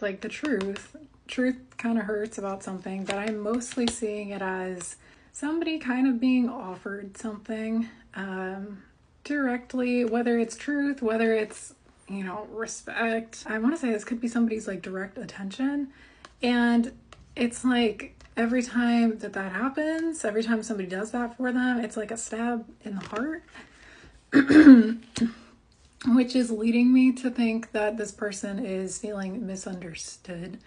Like the truth kind of hurts about something, but I'm mostly seeing it as somebody kind of being offered something directly, whether it's truth, whether it's, respect. I want to say this could be somebody's like direct attention. And it's like every time that happens, every time somebody does that for them, it's like a stab in the heart. Which is leading me to think that this person is feeling misunderstood.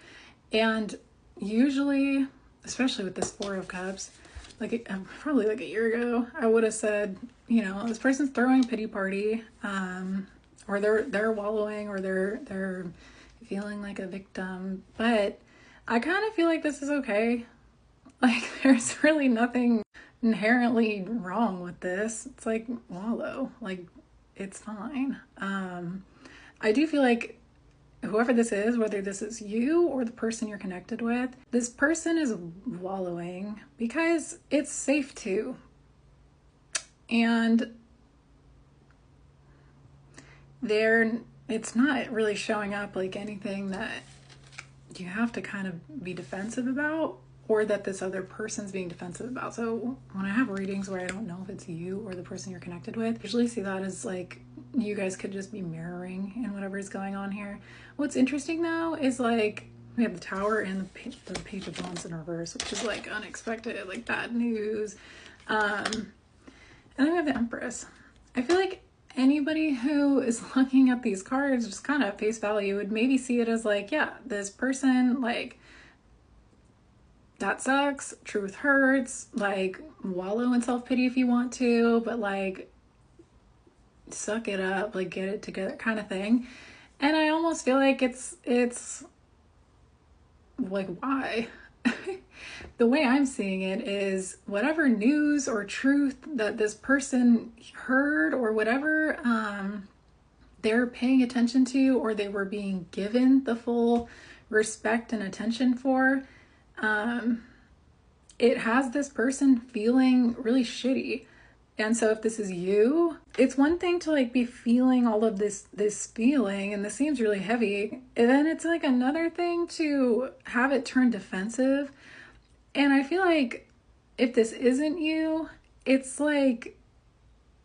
And usually, especially with this Four of Cups, like probably like a year ago, I would have said, this person's throwing a pity party, or they're wallowing, or they're feeling like a victim. But I kind of feel like this is okay. Like there's really nothing inherently wrong with this. It's like wallow, like it's fine. I do feel like whoever this is, whether this is you or the person you're connected with, this person is wallowing because it's safe to. And it's not really showing up like anything that you have to kind of be defensive about, or that this other person's being defensive about. So when I have readings where I don't know if it's you or the person you're connected with, I usually see that as like you guys could just be mirroring in whatever is going on here. What's interesting though is like we have the Tower and the Page of Wands in reverse, which is like unexpected, like bad news. And then we have the Empress. I feel like anybody who is looking at these cards just kind of at face value would maybe see it as like, yeah, this person, like, that sucks, truth hurts, like, wallow in self-pity if you want to, but like, suck it up, like, get it together kind of thing. And I almost feel like it's like, why? The way I'm seeing it is whatever news or truth that this person heard, or whatever they're paying attention to, or they were being given the full respect and attention for, it has this person feeling really shitty. And so if this is you, it's one thing to like be feeling all of this feeling, and this seems really heavy, and then it's like another thing to have it turn defensive. And I feel like if this isn't you, it's like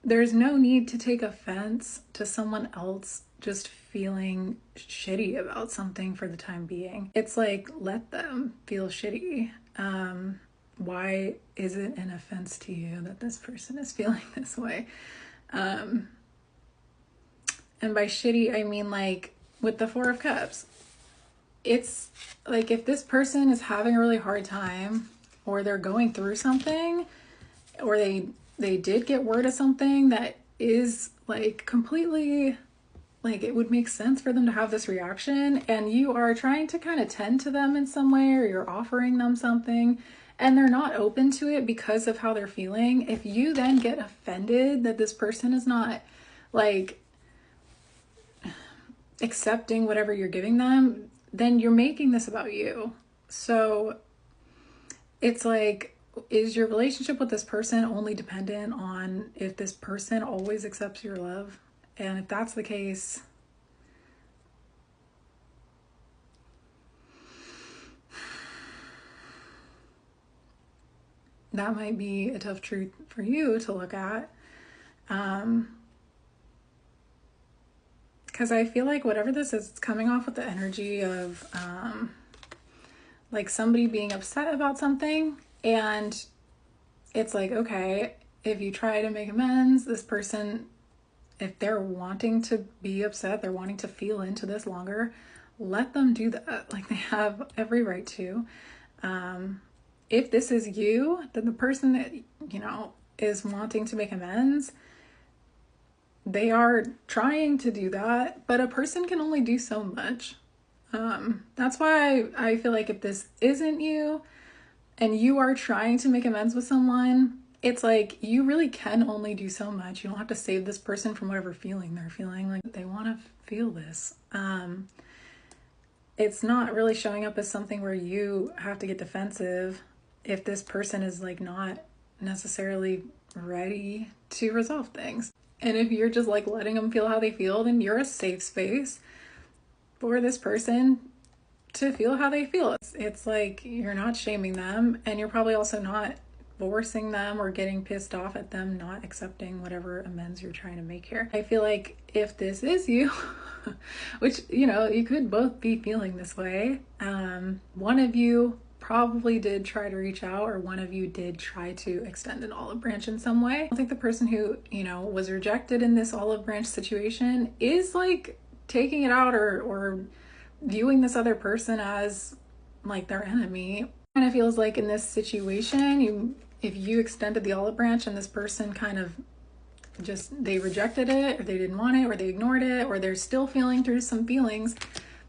there's no need to take offense to someone else just feeling shitty about something for the time being. It's like, let them feel shitty. Why is it an offense to you that this person is feeling this way? And by shitty, I mean like with the Four of Cups. It's like if this person is having a really hard time, or they're going through something, or they did get word of something that is like completely, like it would make sense for them to have this reaction, and you are trying to kind of tend to them in some way, or you're offering them something, and they're not open to it because of how they're feeling. If you then get offended that this person is not like accepting whatever you're giving them, then you're making this about you. So it's like, is your relationship with this person only dependent on if this person always accepts your love? And if that's the case, that might be a tough truth for you to look at. Because I feel like whatever this is, it's coming off with the energy of like somebody being upset about something, and it's like, okay, if you try to make amends, this person, if they're wanting to be upset, they're wanting to feel into this longer, let them do that. Like they have every right to. If this is you, then the person that, is wanting to make amends, they are trying to do that, but a person can only do so much. That's why I feel like if this isn't you and you are trying to make amends with someone, it's like you really can only do so much. You don't have to save this person from whatever feeling they're feeling. Like they want to feel this. It's not really showing up as something where you have to get defensive if this person is like not necessarily ready to resolve things. And if you're just like letting them feel how they feel, then you're a safe space for this person to feel how they feel. It's like you're not shaming them, and you're probably also not forcing them or getting pissed off at them not accepting whatever amends you're trying to make here. I feel like if this is you, which, you know, you could both be feeling this way, one of you probably did try to reach out, or one of you did try to extend an olive branch in some way. I think the person who, you know, was rejected in this olive branch situation is like taking it out or viewing this other person as like their enemy. Kind of feels like in this situation, if you extended the olive branch and this person kind of just, they rejected it, or they didn't want it, or they ignored it, or they're still feeling through some feelings,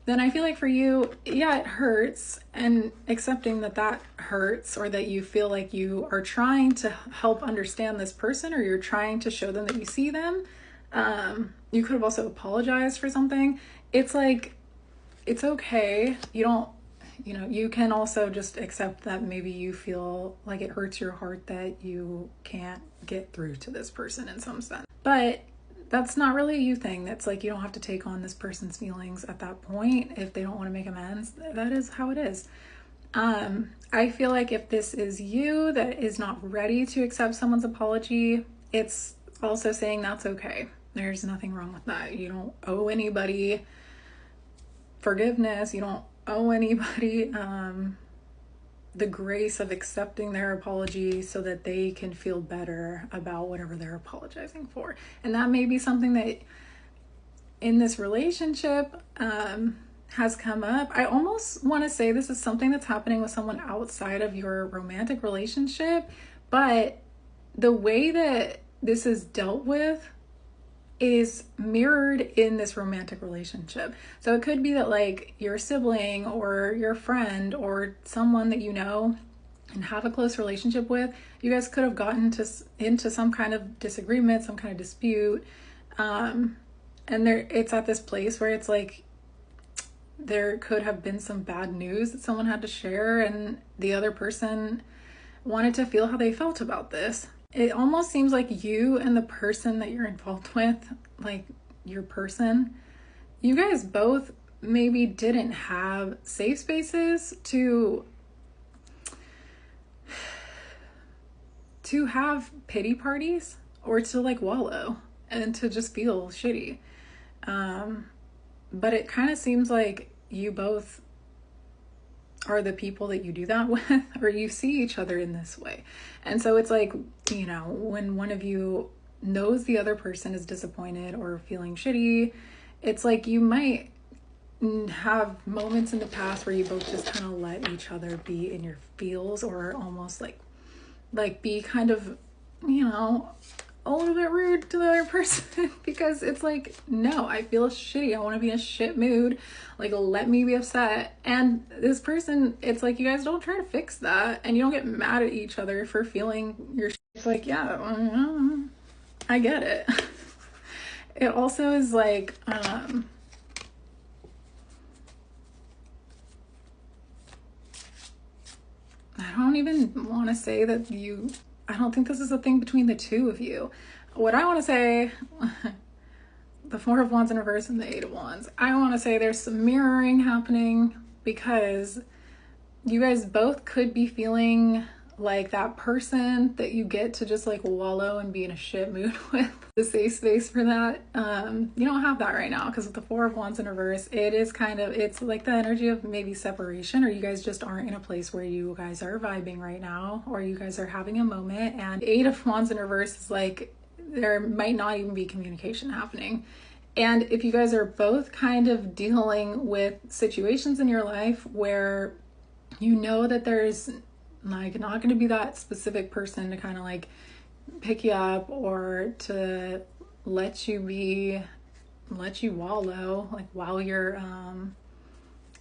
then I feel like for you, yeah, it hurts, and accepting that that hurts, or that you feel like you are trying to help understand this person, or you're trying to show them that you see them. You could have also apologized for something. It's like, it's okay. You know, you can also just accept that maybe you feel like it hurts your heart that you can't get through to this person in some sense. But that's not really a you thing. That's like, you don't have to take on this person's feelings at that point if they don't want to make amends. That is how it is. I feel like if this is you that is not ready to accept someone's apology, it's also saying that's okay. There's nothing wrong with that. You don't owe anybody forgiveness. You don't owe anybody the grace of accepting their apology so that they can feel better about whatever they're apologizing for. And that may be something that in this relationship has come up. I almost want to say this is something that's happening with someone outside of your romantic relationship, but the way that this is dealt with is mirrored in this romantic relationship. So it could be that like your sibling or your friend or someone that you know and have a close relationship with, you guys could have gotten into some kind of disagreement, some kind of dispute. And it's at this place where it's like there could have been some bad news that someone had to share, and the other person wanted to feel how they felt about this. It almost seems like you and the person that you're involved with, like your person, you guys both maybe didn't have safe spaces to have pity parties, or to like wallow and to just feel shitty. But it kind of seems like you both are the people that you do that with, or you see each other in this way. And so it's like, you know, when one of you knows the other person is disappointed or feeling shitty, it's like you might have moments in the past where you both just kind of let each other be in your feels, or almost like be kind of, you know, a little bit rude to the other person because it's like, no, I feel shitty. I want to be in a shit mood. Like, let me be upset. And this person, it's like, you guys don't try to fix that, and you don't get mad at each other for feeling your shit. It's like, yeah, I get it. It also is like, I don't even want to say that I don't think this is a thing between the two of you. What I want to say, the Four of Wands in reverse and the Eight of Wands, I want to say there's some mirroring happening, because you guys both could be feeling like that person that you get to just like wallow and be in a shit mood with. The safe space for that, you don't have that right now, because with the Four of Wands in reverse, it is kind of, it's like the energy of maybe separation, or you guys just aren't in a place where you guys are vibing right now, or you guys are having a moment. And Eight of Wands in reverse is like, there might not even be communication happening. And if you guys are both kind of dealing with situations in your life where you know that there's like not going to be that specific person to kind of like pick you up, or to let you wallow like while you're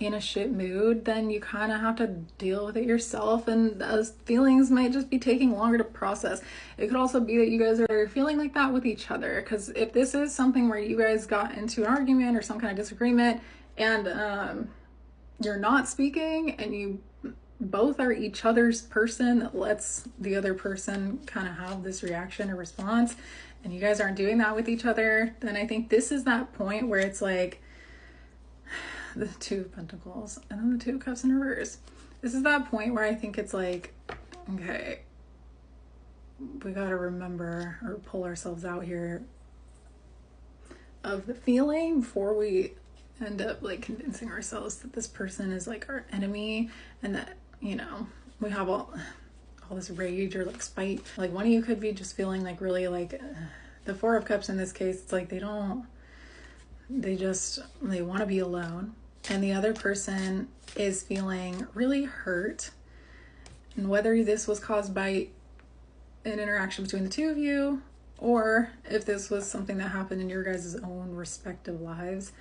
in a shit mood, then you kind of have to deal with it yourself, and those feelings might just be taking longer to process. It could also be that you guys are feeling like that with each other, because if this is something where you guys got into an argument or some kind of disagreement, and you're not speaking, and you both are each other's person that lets the other person kind of have this reaction or response, and you guys aren't doing that with each other, then I think this is that point where it's like, the Two of Pentacles, and then the Two of Cups in reverse. This is that point where I think it's like, okay, we got to remember or pull ourselves out here of the feeling before we end up like convincing ourselves that this person is like our enemy, and that, you know, we have all this rage or like spite. Like one of you could be just feeling like really like the Four of Cups in this case. It's like they want to be alone, and the other person is feeling really hurt. And whether this was caused by an interaction between the two of you, or if this was something that happened in your guys' own respective lives,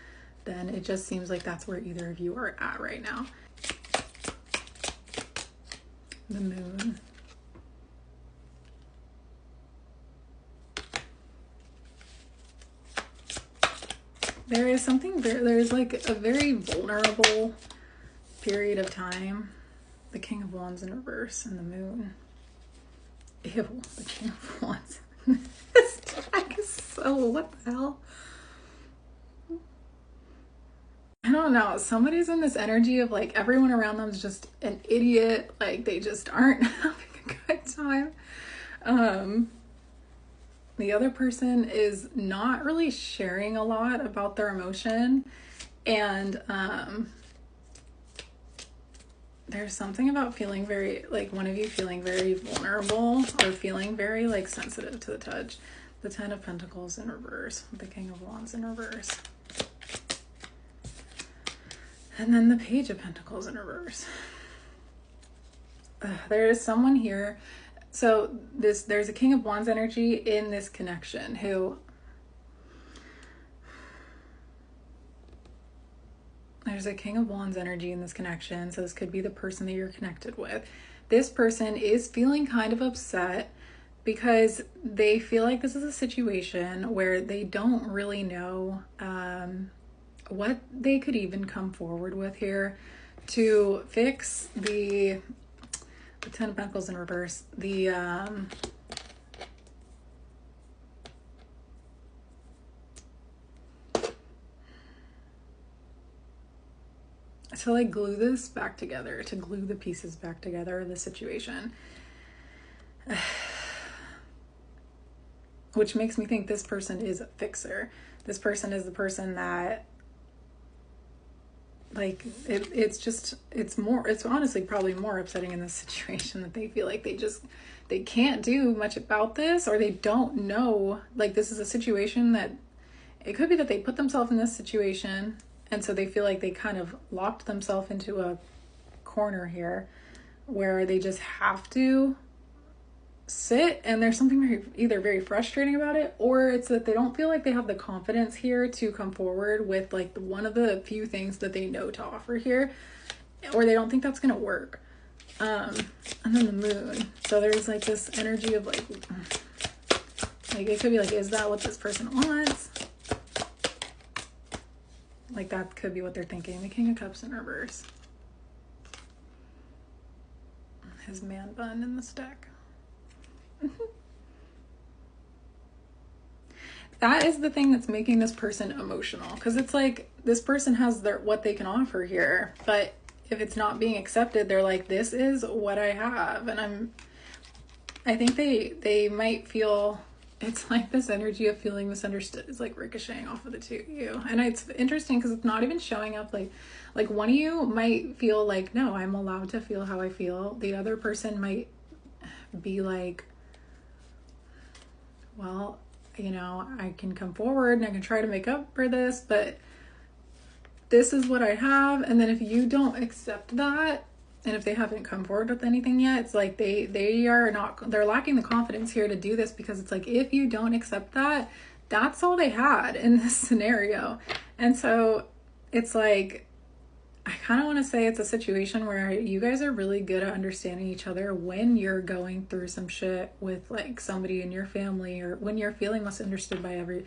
then it just seems like that's where either of you are at right now. The Moon. There is something there's like a very vulnerable period of time. The King of Wands in reverse and the Moon. Ew, the King of Wands. This deck is so, what the hell? I don't know. Somebody's in this energy of like everyone around them is just an idiot. Like they just aren't having a good time. The other person is not really sharing a lot about their emotion. And there's something about feeling very, like one of you feeling very vulnerable or feeling very like sensitive to the touch. The Ten of Pentacles in reverse, the King of Wands in reverse. And then the Page of Pentacles in reverse. There is someone here. So there's a King of Wands energy in this connection who, there's a King of Wands energy in this connection. So this could be the person that you're connected with. This person is feeling kind of upset because they feel like this is a situation where they don't really know what they could even come forward with here to fix the Ten of Pentacles in reverse, to like glue this back together, to glue the pieces back together of the situation. Which makes me think this person is a fixer. This person is the person that, like, it's honestly probably more upsetting in this situation that they feel like they can't do much about this, or they don't know, like, this is a situation that, it could be that they put themselves in this situation, and so they feel like they kind of locked themselves into a corner here where they just have to sit, and there's something either very frustrating about it, or it's that they don't feel like they have the confidence here to come forward with like one of the few things that they know to offer here, or they don't think that's gonna work. And then the Moon. So there's like this energy of like it could be like, is that what this person wants? Like that could be what they're thinking. The King of Cups in reverse. His man bun in this deck. That is the thing that's making this person emotional, because it's like this person has what they can offer here, but if it's not being accepted, they're like, this is what I have. And I think they might feel, it's like this energy of feeling misunderstood is like ricocheting off of the two of you. And it's interesting because it's not even showing up like one of you might feel like, no, I'm allowed to feel how I feel. The other person might be like, well, you know, I can come forward and I can try to make up for this, but this is what I have. And then if you don't accept that, and if they haven't come forward with anything yet, it's like they're lacking the confidence here to do this, because it's like, if you don't accept that, that's all they had in this scenario. And so it's like, I kind of want to say it's a situation where you guys are really good at understanding each other when you're going through some shit with like somebody in your family, or when you're feeling misunderstood by everybody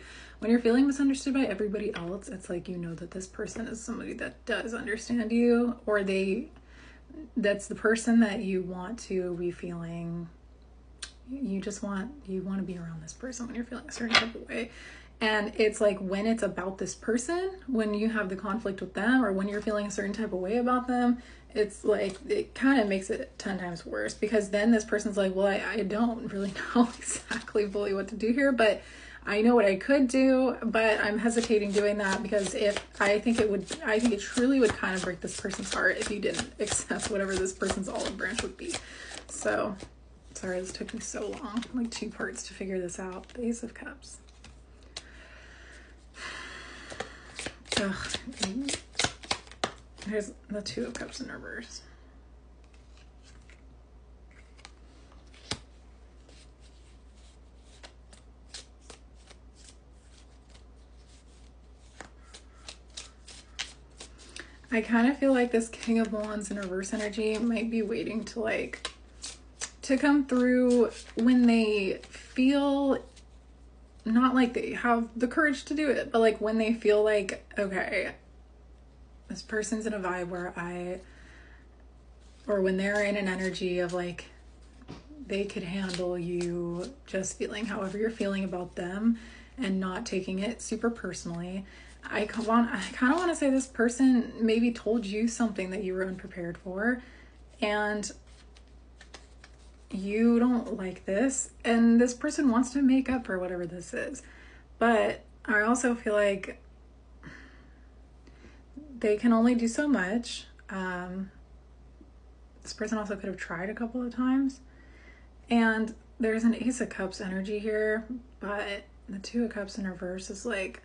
else. It's like, you know that this person is somebody that does understand you, or that's the person that you want to be feeling, you want to be around this person when you're feeling a certain type of way. And it's like when it's about this person, when you have the conflict with them, or when you're feeling a certain type of way about them, it's like it kind of makes it 10 times worse, because then this person's like, well, I don't really know exactly fully what to do here, but I know what I could do, but I'm hesitating doing that because I think it truly would kind of break this person's heart if you didn't accept whatever this person's olive branch would be. So, sorry, this took me so long, like 2 parts to figure this out. The Ace of Cups. Ugh. Here's the 2 of Cups in reverse. I kind of feel like this King of Wands in reverse energy might be waiting to come through when they feel not like they have the courage to do it, but like when they feel like, okay, this person's in a vibe or when they're in an energy of like, they could handle you just feeling however you're feeling about them and not taking it super personally. I kind of want to say this person maybe told you something that you were unprepared for, and you don't like this, and this person wants to make up for whatever this is. But I also feel like they can only do so much. This person also could have tried a couple of times, and there's an Ace of Cups energy here, but the 2 of Cups in reverse is like,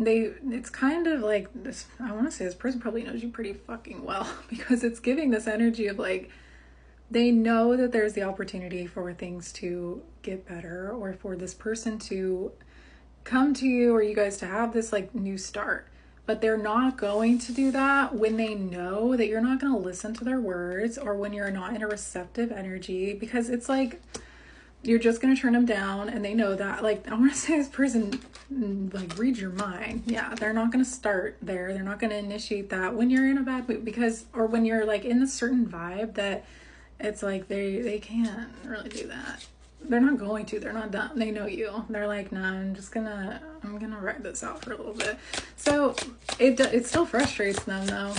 it's kind of like this, I want to say this person probably knows you pretty fucking well, because it's giving this energy of like, they know that there's the opportunity for things to get better, or for this person to come to you, or you guys to have this like new start, but they're not going to do that when they know that you're not going to listen to their words, or when you're not in a receptive energy, because it's like, you're just going to turn them down, and they know that. Like, I want to say this person, like, read your mind. Yeah, they're not going to start there. They're not going to initiate that when you're in a bad mood, or when you're, like, in a certain vibe that it's like they can't really do that. They're not going to. They're not done. They know you. They're like, nah, I'm going to ride this out for a little bit. So, it still frustrates them, though.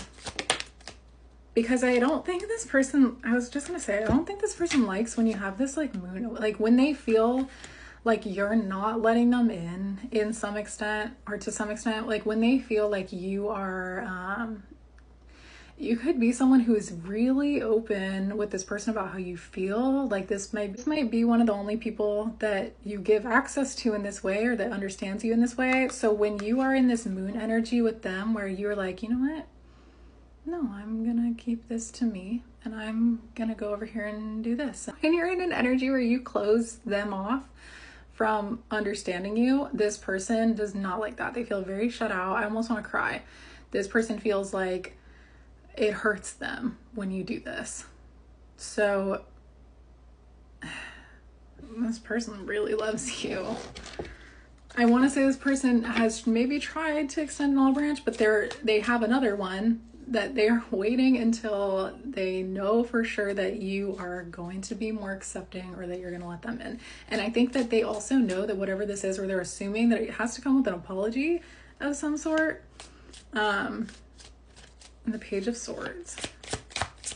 Because I don't think this person, I was just going to say, I don't think this person likes when you have this like moon, like when they feel like you're not letting them in some extent, or to some extent, like when they feel like you are, you could be someone who is really open with this person about how you feel. Like this might be one of the only people that you give access to in this way, or that understands you in this way. So when you are in this moon energy with them, where you're like, you know what? No, I'm gonna keep this to me, and I'm gonna go over here and do this. And you're in an energy where you close them off from understanding you. This person does not like that. They feel very shut out. I almost want to cry. This person feels like it hurts them when you do this. So this person really loves you. I want to say this person has maybe tried to extend an olive branch, but they have another one that they're waiting until they know for sure that you are going to be more accepting, or that you're going to let them in. And I think that they also know that whatever this is, or they're assuming that it has to come with an apology of some sort. The Page of Swords.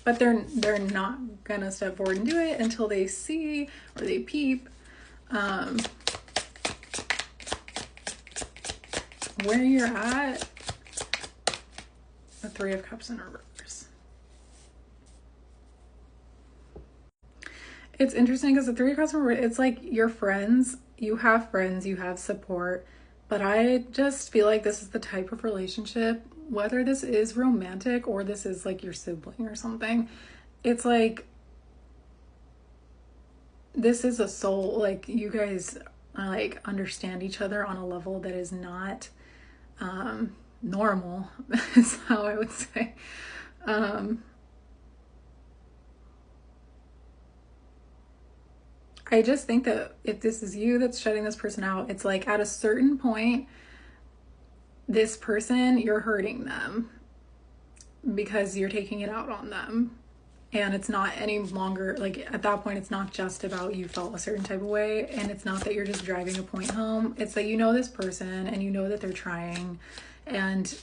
But they're not going to step forward and do it until they see, or they peep, where you're at. The 3 of Cups in reverse. It's interesting because the 3 of Cups in reverse, it's like your friends, you have support, but I just feel like this is the type of relationship, whether this is romantic or this is like your sibling or something, it's like, this is a soul, like you guys like understand each other on a level that is not, normal, is how I would say. I just think that if this is you that's shutting this person out, it's like at a certain point, this person, you're hurting them because you're taking it out on them. And it's not any longer, like at that point, it's not just about you felt a certain type of way. And it's not that you're just driving a point home. It's that you know this person and you know that they're trying. And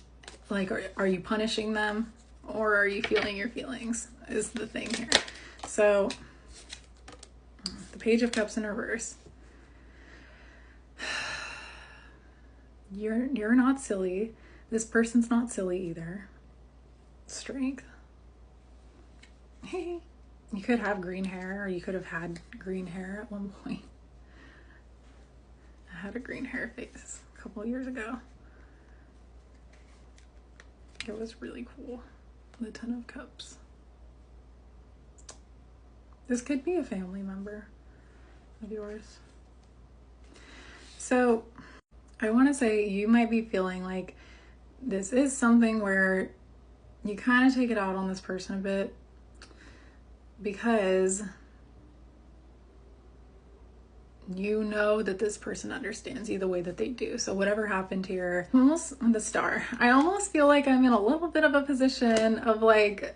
like, are you punishing them or are you feeling your feelings is the thing here. So the Page of Cups in reverse. You're not silly. This person's not silly either. Strength. Hey, you could have green hair, or you could have had green hair at one point. I had a green hair phase a couple of years ago. It was really cool. The Ten of Cups. This could be a family member of yours. So I want to say you might be feeling like this is something where you kind of take it out on this person a bit, because you know that this person understands you the way that they do. So whatever happened here, almost on the Star, I almost feel like I'm in a little bit of a position of like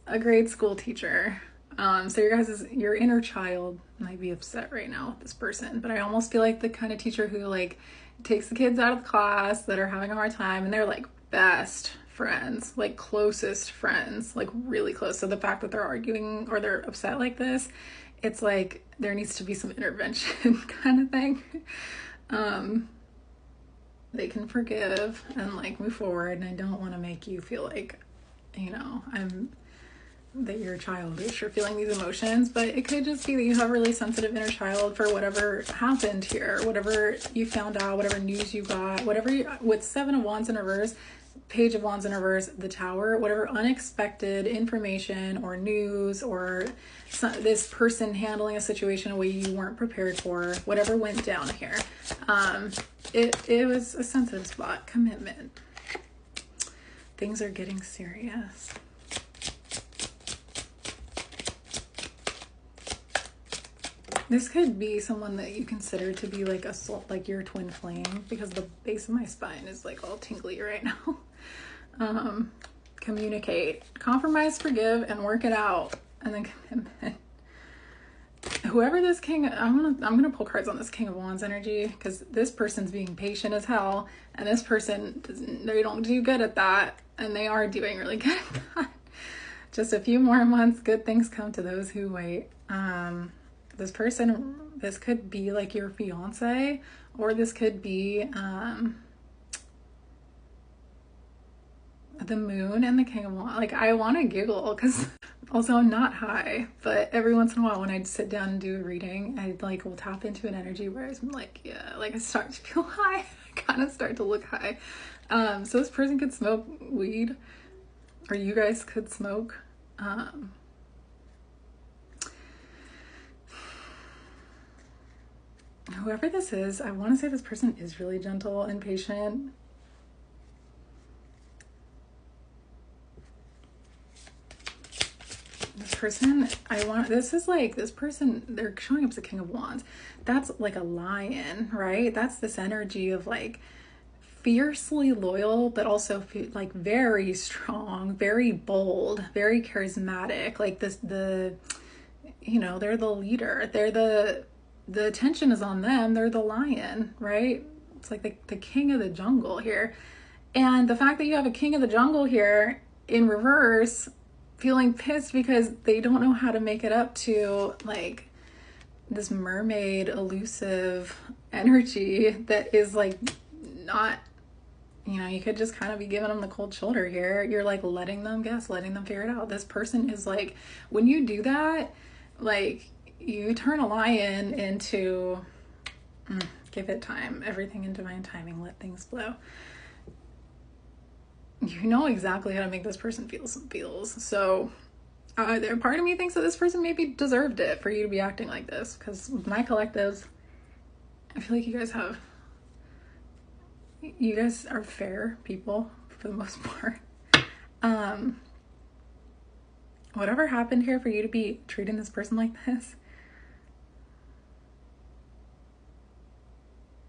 a grade school teacher. So your inner child might be upset right now with this person, but I almost feel like the kind of teacher who like takes the kids out of the class that are having a hard time, and they're like best friends, like closest friends, like really close. So the fact that they're arguing or they're upset like this, it's like there needs to be some intervention kind of thing. They can forgive and like move forward, and I don't want to make you feel like, you know, that you're childish or feeling these emotions, but it could just be that you have a really sensitive inner child for whatever happened here, whatever you found out, whatever news you got, with Seven of Wands in reverse, Page of Wands in reverse, the Tower, whatever unexpected information or news or this person handling a situation in a way you weren't prepared for, whatever went down here. It was a sensitive spot. Commitment. Things are getting serious. This could be someone that you consider to be like like your twin flame, because the base of my spine is like all tingly right now. Communicate, compromise, forgive, and work it out, and then commitment. Whoever this king, I'm gonna pull cards on this King of Wands energy, because this person's being patient as hell, and this person they don't do good at that, and they are doing really good at that. Just a few more months, good things come to those who wait. This person, this could be like your fiance, or this could be the Moon and the King of Wands. Like, I want to giggle because also I'm not high, but every once in a while when I sit down and do a reading, I like will tap into an energy where I'm like, yeah, like I start to feel high. I kind of start to look high. So this person could smoke weed, or you guys could smoke. Whoever this is, I want to say this person is really gentle and patient. This person, this person, they're showing up as the King of Wands. That's like a lion, right? That's this energy of like fiercely loyal, but also like very strong, very bold, very charismatic. Like they're the leader. The attention is on them. They're the lion, right? It's like the king of the jungle here. And the fact that you have a king of the jungle here in reverse, feeling pissed because they don't know how to make it up to like this mermaid elusive energy that is like not, you could just kind of be giving them the cold shoulder here. You're like letting them figure it out. This person is like, when you do that, like you turn a lion into give it time, everything in divine timing, let things flow. You know exactly how to make this person feel some feels. So part of me thinks that this person maybe deserved it for you to be acting like this, because with my collectives, I feel like you guys are fair people for the most part. Whatever happened here for you to be treating this person like this,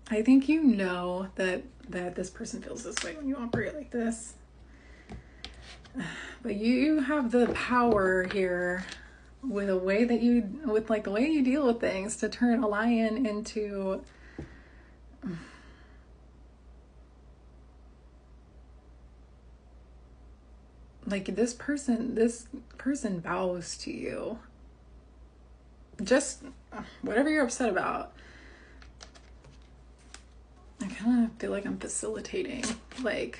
I think you know that this person feels this way when you operate like this. But you have the power here with a way that you, with like the way you deal with things, to turn a lion into like this person vows to you. Just whatever you're upset about. I kind of feel like I'm facilitating, like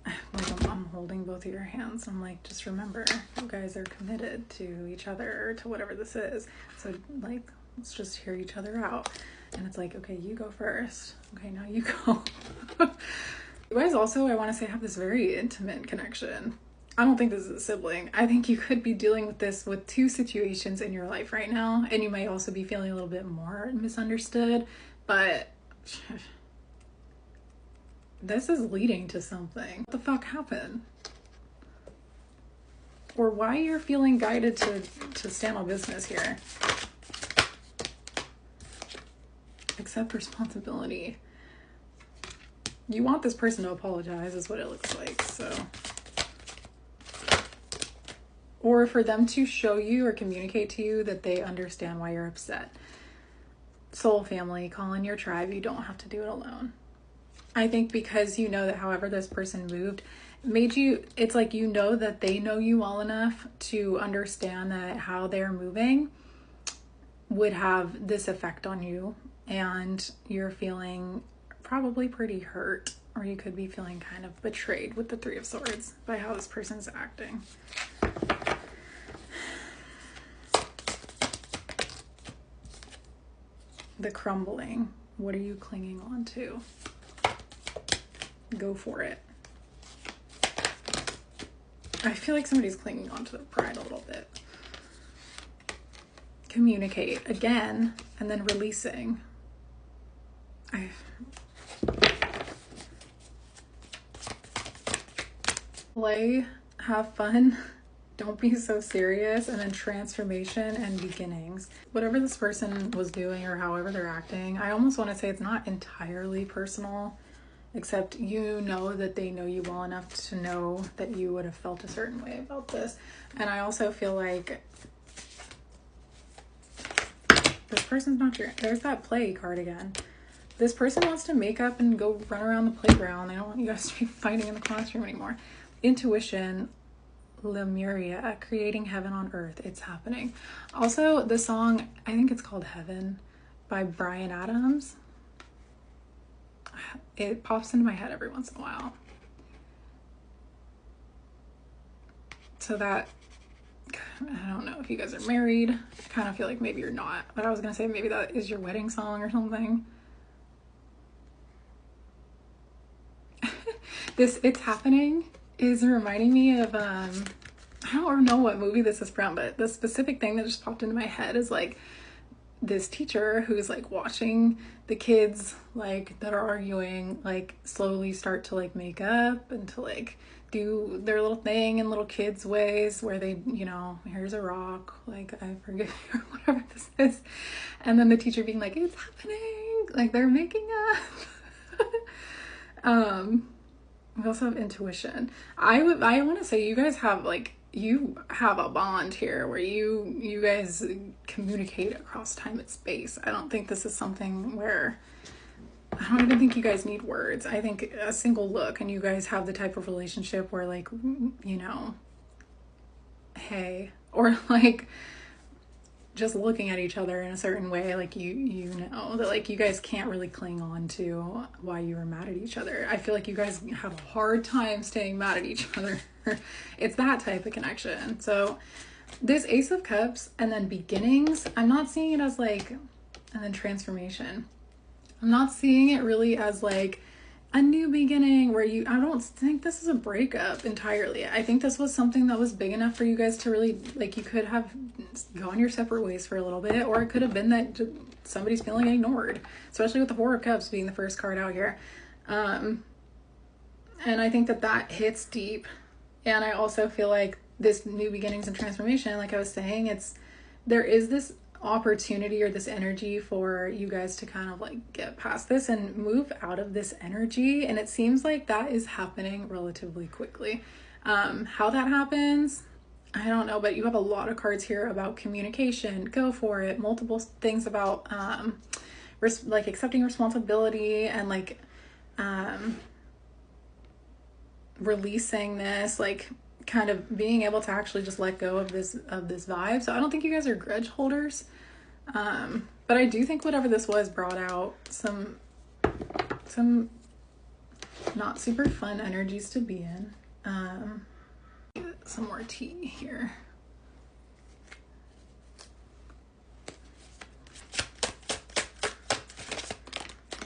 I'm holding both of your hands. I'm like, just remember, you guys are committed to each other, or to whatever this is. So like, let's just hear each other out. And it's like, okay, you go first. Okay, now you go. You guys also, I want to say, have this very intimate connection. I don't think this is a sibling. I think you could be dealing with this with two situations in your life right now. And you might also be feeling a little bit more misunderstood. But this is leading to something. What the fuck happened? Or why you're feeling guided to stand on business here. Accept responsibility. You want this person to apologize is what it looks like, so. Or for them to show you or communicate to you that they understand why you're upset. Soul family, call in your tribe. You don't have to do it alone. I think because you know that however this person moved made you, it's like you know that they know you well enough to understand that how they're moving would have this effect on you, and you're feeling probably pretty hurt, or you could be feeling kind of betrayed with the Three of Swords by how this person's acting. The crumbling. What are you clinging on to? Go for it. I feel like somebody's clinging on to their pride a little bit. Communicate again, and then releasing. Play, have fun, don't be so serious, and then transformation and beginnings. Whatever this person was doing or however they're acting, I almost want to say it's not entirely personal, except you know that they know you well enough to know that you would have felt a certain way about this. And I also feel like this person's not your, there's that play card again. This person wants to make up and go run around the playground. They don't want you guys to be fighting in the classroom anymore. Intuition, Lemuria, creating heaven on earth. It's happening. Also, the song, I think it's called Heaven by Bryan Adams. It pops into my head every once in a while. So that, I don't know if you guys are married. I kind of feel like maybe you're not, but I was going to say maybe that is your wedding song or something. This It's Happening is reminding me of, I don't know what movie this is from, but the specific thing that just popped into my head is like this teacher who's like watching the kids like that are arguing like slowly start to like make up and to like do their little thing in little kids ways where they, you know, here's a rock, like I forgive you or whatever this is, and then the teacher being like, it's happening, like they're making up. We also have intuition. I want to say you guys have like, you have a bond here where you guys communicate across time and space. I don't think this is something where, I don't even think you guys need words. I think a single look and you guys have the type of relationship where like, you know, hey, or like just looking at each other in a certain way, like you know that like you guys can't really cling on to why you were mad at each other. I feel like you guys have a hard time staying mad at each other. It's that type of connection. So this Ace of Cups and then beginnings, I'm not seeing it as like, and then transformation. I'm not seeing it really as like a new beginning where you, I don't think this is a breakup entirely. I think this was something that was big enough for you guys to really, like, you could have gone your separate ways for a little bit, or it could have been that somebody's feeling ignored, especially with the Four of Cups being the first card out here. And I think that hits deep. And I also feel like this new beginnings and transformation, like I was saying, there is this opportunity or this energy for you guys to kind of like get past this and move out of this energy. And it seems like that is happening relatively quickly. How that happens, I don't know, but you have a lot of cards here about communication. Go for it. Multiple things about like accepting responsibility and like releasing this, like kind of being able to actually just let go of this vibe. So I don't think you guys are grudge holders, but I do think whatever this was brought out some not super fun energies to be in. Some more tea here.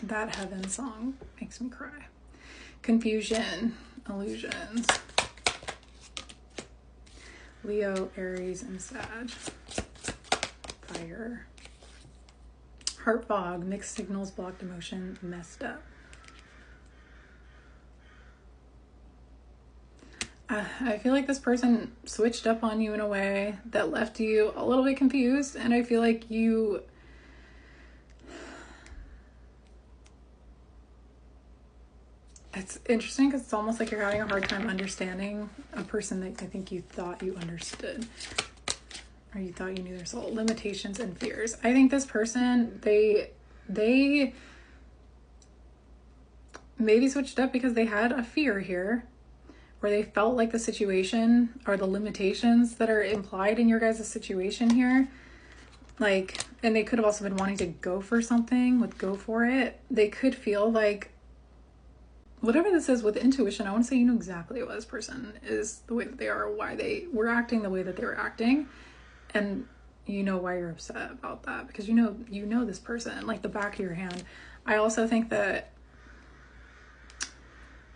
That Heaven song makes me cry. Confusion, illusions. Leo, Aries, and Sag. Fire. Heart fog, mixed signals, blocked emotion, messed up. I feel like this person switched up on you in a way that left you a little bit confused, and I feel like you... It's interesting because it's almost like you're having a hard time understanding a person that I think you thought you understood, or you thought you knew their soul. Limitations and fears. I think this person, they maybe switched up because they had a fear here, where they felt like the situation or the limitations that are implied in your guys' situation here, like, and they could have also been wanting to go for something with go for it. They could feel like whatever this is with intuition, I want to say you know exactly what this person is, the way that they are, why they were acting the way that they were acting, and you know why you're upset about that, because you know this person like the back of your hand. I also think that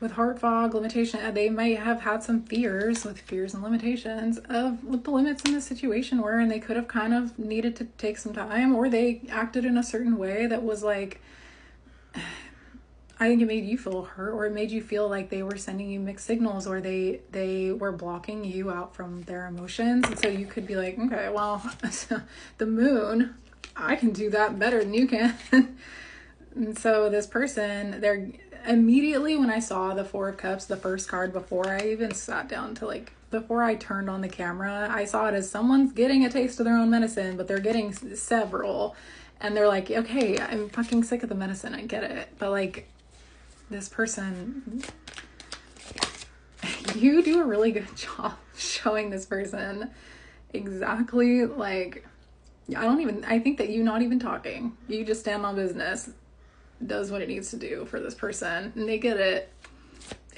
with heart fog, limitation, they might have had some fears and limitations of what the limits in the situation were, and they could have kind of needed to take some time, or they acted in a certain way that was like, I think it made you feel hurt, or it made you feel like they were sending you mixed signals, or they were blocking you out from their emotions. And so you could be like, okay, well, the moon, I can do that better than you can. And so this person, they're immediately, when I saw the Four of Cups, the first card, before I even sat down to like, before I turned on the camera, I saw it as someone's getting a taste of their own medicine, but they're getting several. And they're like, okay, I'm fucking sick of the medicine. I get it. But like, this person, you do a really good job showing this person exactly like, I think that you not even talking, you just stand on business, does what it needs to do for this person, and they get it.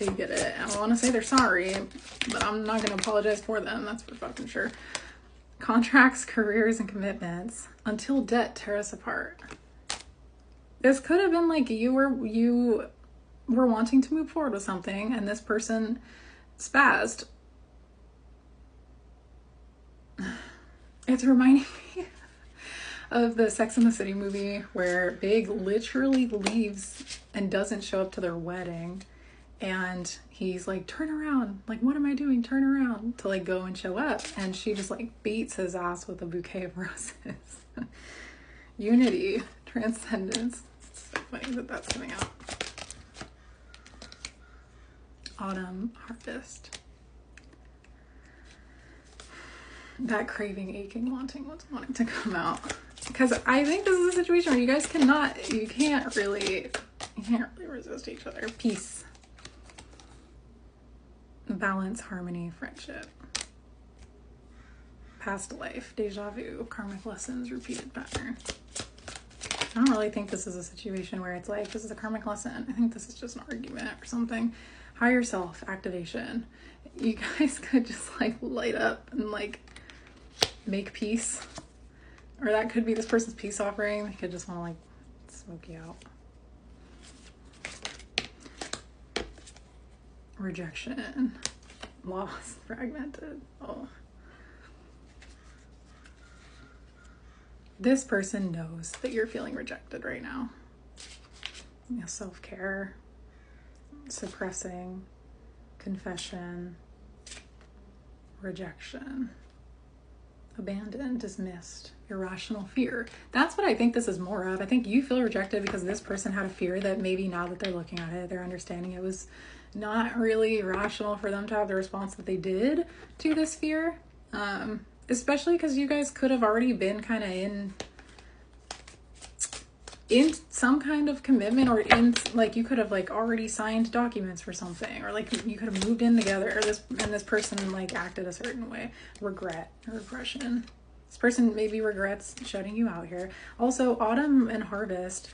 I don't want to say they're sorry, but I'm not going to apologize for them, that's for fucking sure. Contracts, careers, and commitments. Until debt tear us apart. This could have been like you were wanting to move forward with something, and this person spazzed. It's reminding me of the Sex and the City movie where Big literally leaves and doesn't show up to their wedding, and he's like, turn around, like, what am I doing, turn around, to like go and show up, and she just like beats his ass with a bouquet of roses. Unity, transcendence. It's so funny that that's coming out. Autumn, harvest. That craving, aching, wanting to come out. Because I think this is a situation where you guys you can't really resist each other. Peace. Balance, harmony, friendship. Past life, deja vu, karmic lessons, repeated pattern. I don't really think this is a situation where it's like, this is a karmic lesson. I think this is just an argument or something. Higher self, activation. You guys could just like light up and like make peace. Or that could be this person's peace offering. They could just want to like smoke you out. Rejection. Lost. Fragmented. Oh. This person knows that you're feeling rejected right now. You know, self-care, suppressing, confession, rejection. abandoned, dismissed, irrational fear. That's what I think this is more of. I think you feel rejected because this person had a fear that maybe now that they're looking at it, they're understanding it was not really rational for them to have the response that they did to this fear. Especially because you guys could have already been kind of in some kind of commitment, or in like you could have like already signed documents for something, or like you could have moved in together, or this person like acted a certain way. Regret or regression. This person maybe regrets shutting you out here. Also, autumn and harvest,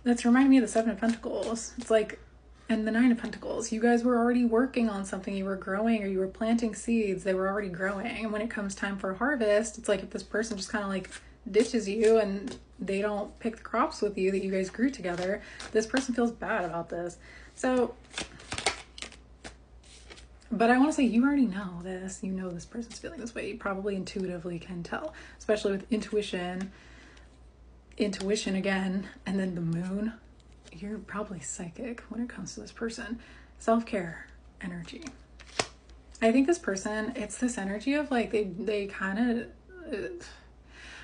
that's reminding me of the Seven of Pentacles. It's like, and the Nine of Pentacles, you guys were already working on something, you were growing, or you were planting seeds, they were already growing. And when it comes time for harvest, it's like if this person just kind of like ditches you and they don't pick the crops with you that you guys grew together, this person feels bad about this. So, but I want to say you already know this. You know this person's feeling this way. You probably intuitively can tell, especially with intuition again, and then the moon. You're probably psychic when it comes to this person. Self-care energy. I think this person, it's this energy of like they kind of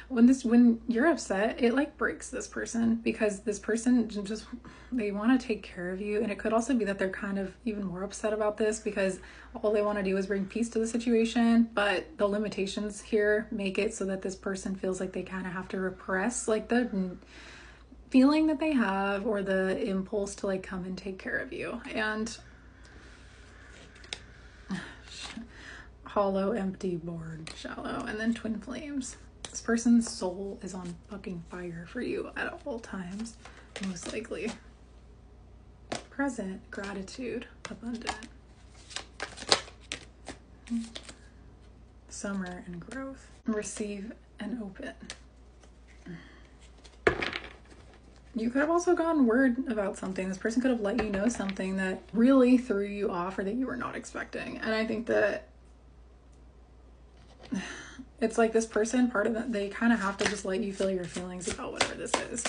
when you're upset, it like breaks this person, because this person just, they want to take care of you. And it could also be that they're kind of even more upset about this because all they want to do is bring peace to the situation, but the limitations here make it so that this person feels like they kind of have to repress like the feeling that they have, or the impulse to like come and take care of you. And hollow, empty, bored, shallow, and then twin flames. This person's soul is on fucking fire for you at all times, most likely. Present, gratitude, abundant. Summer and growth. Receive and open. You could have also gotten word about something. This person could have let you know something that really threw you off, or that you were not expecting. And I think that it's like this person, part of it, they kind of have to just let you feel your feelings about whatever this is.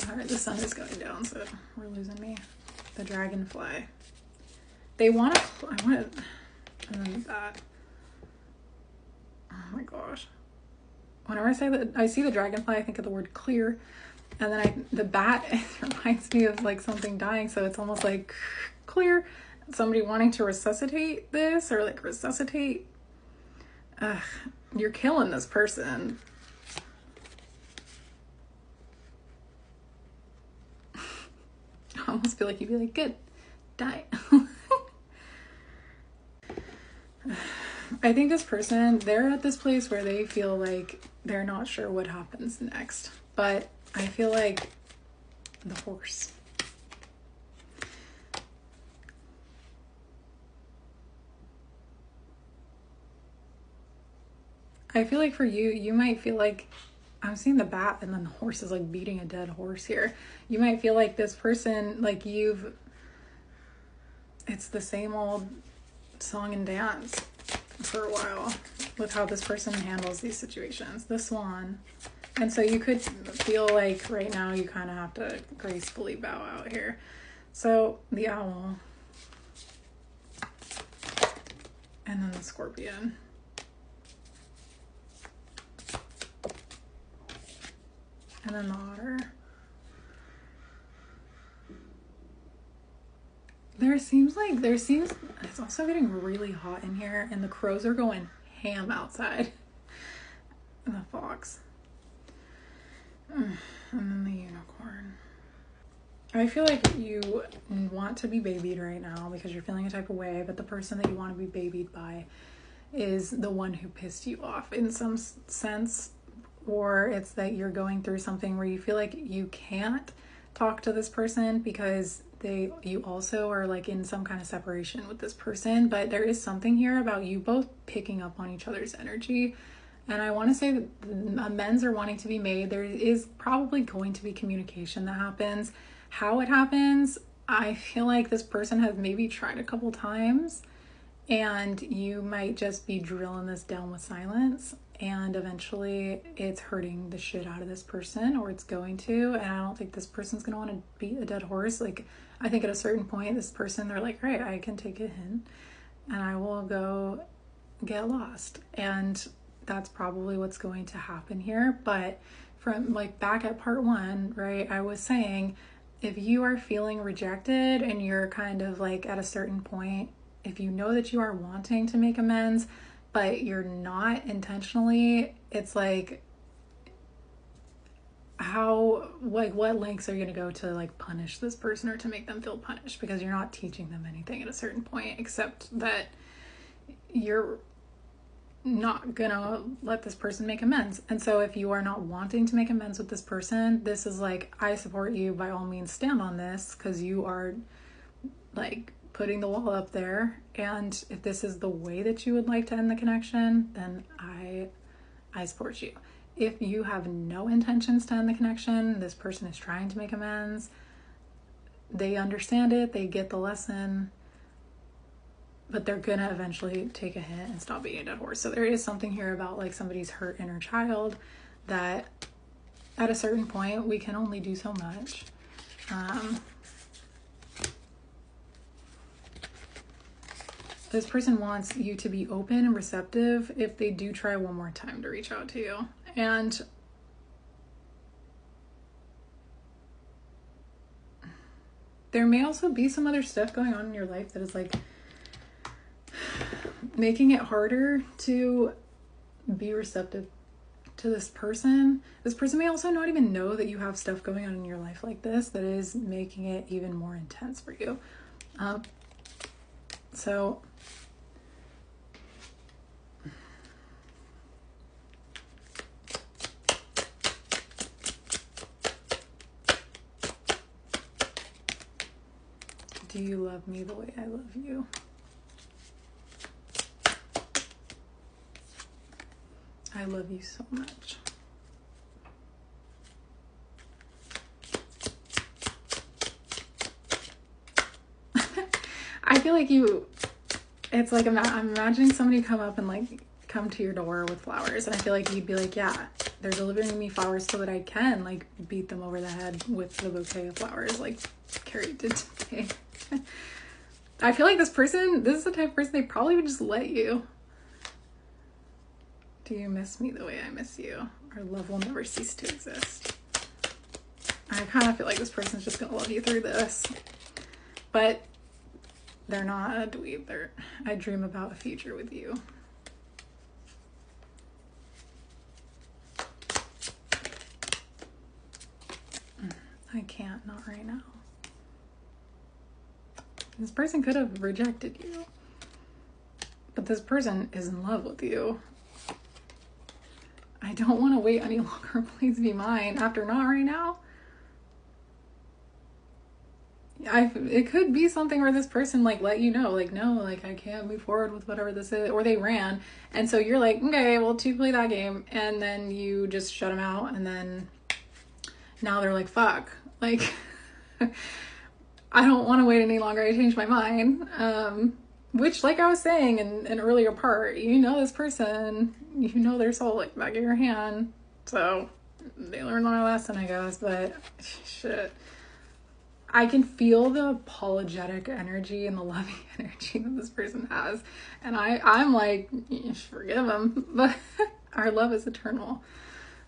All right, the sun is going down, so we're losing me. The dragonfly. They want to, and then that. Oh my gosh. Whenever I say that, I see the dragonfly, I think of the word clear. And then the bat, it reminds me of like something dying. So it's almost like clear. Somebody wanting to resuscitate this, or like resuscitate. You're killing this person. I almost feel like you'd be like, good, die. I think this person, they're at this place where they feel like they're not sure what happens next. But I feel like the horse. I feel like for you, you might feel like, I'm seeing the bat and then the horse is like beating a dead horse here. You might feel like this person, like it's the same old song and dance for a while with how this person handles these situations. The swan. And so you could feel like right now you kind of have to gracefully bow out here. So the owl. And then the scorpion. And then the otter. It's also getting really hot in here, and the crows are going ham outside. And the fox. And then the unicorn. I feel like you want to be babied right now because you're feeling a type of way, but the person that you want to be babied by is the one who pissed you off in some sense. Or it's that you're going through something where you feel like you can't talk to this person because you also are like in some kind of separation with this person. But there is something here about you both picking up on each other's energy. And I want to say that amends are wanting to be made. There is probably going to be communication that happens. How it happens, I feel like this person has maybe tried a couple times, and you might just be drilling this down with silence. And eventually it's hurting the shit out of this person, or it's going to. And I don't think this person's going to want to beat a dead horse. Like, I think at a certain point, this person, they're like, all right, I can take a hint and I will go get lost. And that's probably what's going to happen here. But from like back at part 1, right, I was saying if you are feeling rejected and you're kind of like at a certain point, if you know that you are wanting to make amends, but you're not intentionally, it's like, how, like, what lengths are you going to go to like punish this person or to make them feel punished? Because you're not teaching them anything at a certain point, except that you're not gonna let this person make amends. And so if you are not wanting to make amends with this person, this is like, I support you, by all means stand on this, because you are like putting the wall up there. And if this is the way that you would like to end the connection, then I support you. If you have no intentions to end the connection, this person is trying to make amends, they understand it, they get the lesson, but they're gonna eventually take a hint and stop being a dead horse. So there is something here about like somebody's hurt inner child that at a certain point we can only do so much. This person wants you to be open and receptive if they do try one more time to reach out to you. And there may also be some other stuff going on in your life that is like making it harder to be receptive to this person. This person may also not even know that you have stuff going on in your life like this that is making it even more intense for you. So do you love me the way I love you? I love you so much. I feel like it's like I'm imagining somebody come up and like come to your door with flowers, and I feel like you'd be like, yeah, they're delivering me flowers so that I can like beat them over the head with the bouquet of flowers like Carrie did today. I feel like this is the type of person they probably would just let you. Do you miss me the way I miss you? Our love will never cease to exist. I kind of feel like this person's just gonna love you through this. But they're not a dweeb. I dream about a future with you. I can't, not right now. This person could have rejected you. But this person is in love with you. I don't want to wait any longer. Please be mine. After not right now. It could be something where this person like let you know, like, no, like I can't move forward with whatever this is, or they ran, and so you're like, okay, well, to play that game, and then you just shut them out, and then now they're like, fuck, like I don't want to wait any longer. I changed my mind. Which, like I was saying in an earlier part, you know this person, you know their soul like back of your hand, so they learned my lesson, I guess. But shit. I can feel the apologetic energy and the loving energy that this person has. And I'm like, forgive him. But our love is eternal.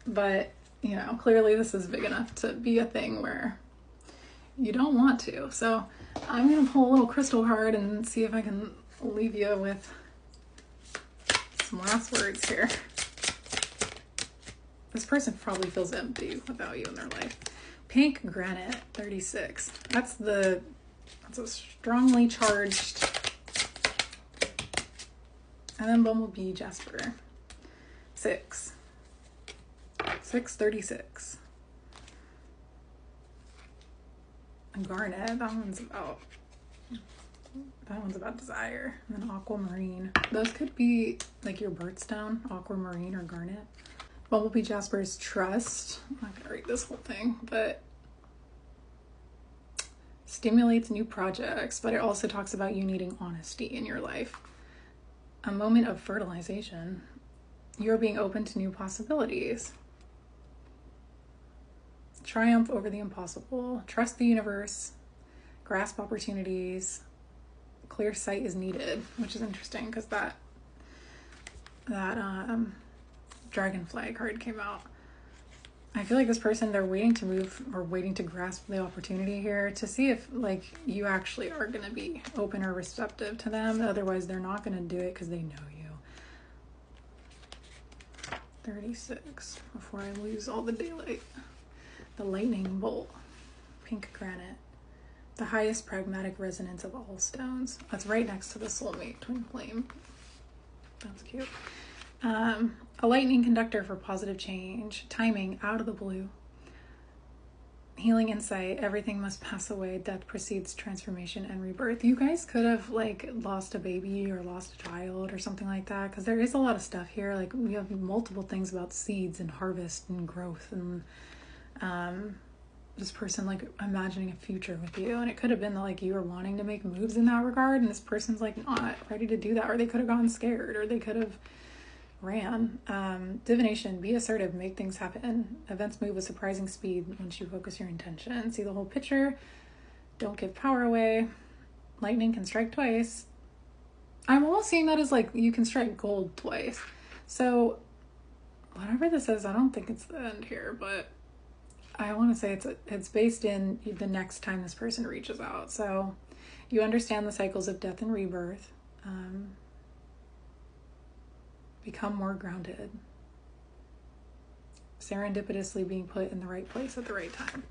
But, you know, clearly this is big enough to be a thing where you don't want to. So I'm going to pull a little crystal card and see if I can leave you with some last words here. This person probably feels empty without you in their life. Pink Granite, 36. That's a strongly charged. And then Bumblebee Jasper, 6. 636. And Garnet, that one's about desire. And then Aquamarine. Those could be like your birthstone, Aquamarine or Garnet. Bumblebee Jasper is trust. I'm not gonna read this whole thing, but stimulates new projects, but it also talks about you needing honesty in your life. A moment of fertilization. You're being open to new possibilities. Triumph over the impossible. Trust the universe. Grasp opportunities. Clear sight is needed, which is interesting because that that Dragonfly card came out. I feel like this person, they're waiting to move or waiting to grasp the opportunity here to see if like you actually are going to be open or receptive to them. Otherwise, they're not going to do it because they know you. 36 before I lose all the daylight. The lightning bolt, pink granite, the highest pragmatic resonance of all stones. That's right next to the soulmate twin flame. That's cute. A lightning conductor for positive change, timing out of the blue, healing insight, everything must pass away, death precedes transformation and rebirth. You guys could have like lost a baby or lost a child or something like that, because there is a lot of stuff here. Like we have multiple things about seeds and harvest and growth, and this person like imagining a future with you, and it could have been like you were wanting to make moves in that regard, and this person's like not ready to do that, or they could have gone scared, or they could have ran. Divination, be assertive, make things happen. Events move with surprising speed once you focus your intention. See the whole picture. Don't give power away. Lightning can strike twice. I'm almost seeing that as like you can strike gold twice. So whatever this is, I don't think it's the end here, but I want to say it's based in the next time this person reaches out. So you understand the cycles of death and rebirth. Become more grounded. Serendipitously being put in the right place at the right time.